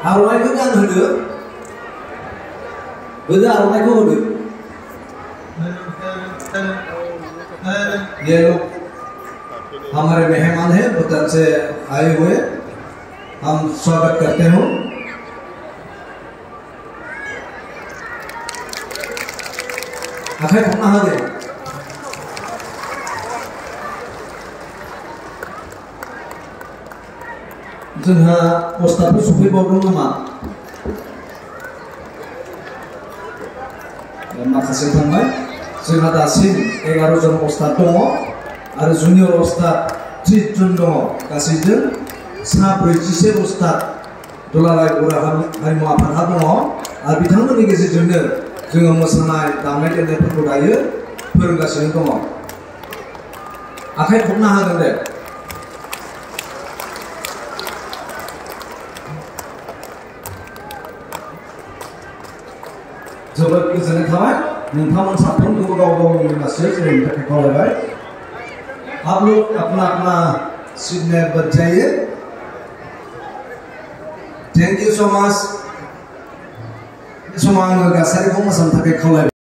आर'नाइखौ गान होदो आर'नाइखौ होदो ये लोग हमारे मेहमान हैं भूटान से आए हुए हम स्वागत करते हो आखाइ खबना होदो जोंहा प्रस्ताबफोर सफैबावदों नामा माखासे थांबाय जोंहा दासिम 11 जन प्रस्ताब दङ आरो जुनियर प्रस्ताब 30 जन दङ गासैजों सा 46 प्रस्ताब दुलाराय बर' हारिमु आफादहा दङ आरो बिथांमोननि गेजेरजोंनो जोङो मोसानाय दामनाय देनायफोरखौ दायो फोरोंगासिनो दङ आखाइ खबना होगोन दे जोबोद गोजोननाय थाबाय नोंथांमोन साफ्रोमखौबो गाव गावनि मासे जिरायनो थाखाय खावलायबाय आप लोग अपना अपना सीट में बैठ जाइए थैंक यू सो मच समाज गासैखौबो मोसानो थाखाय खावलायबाय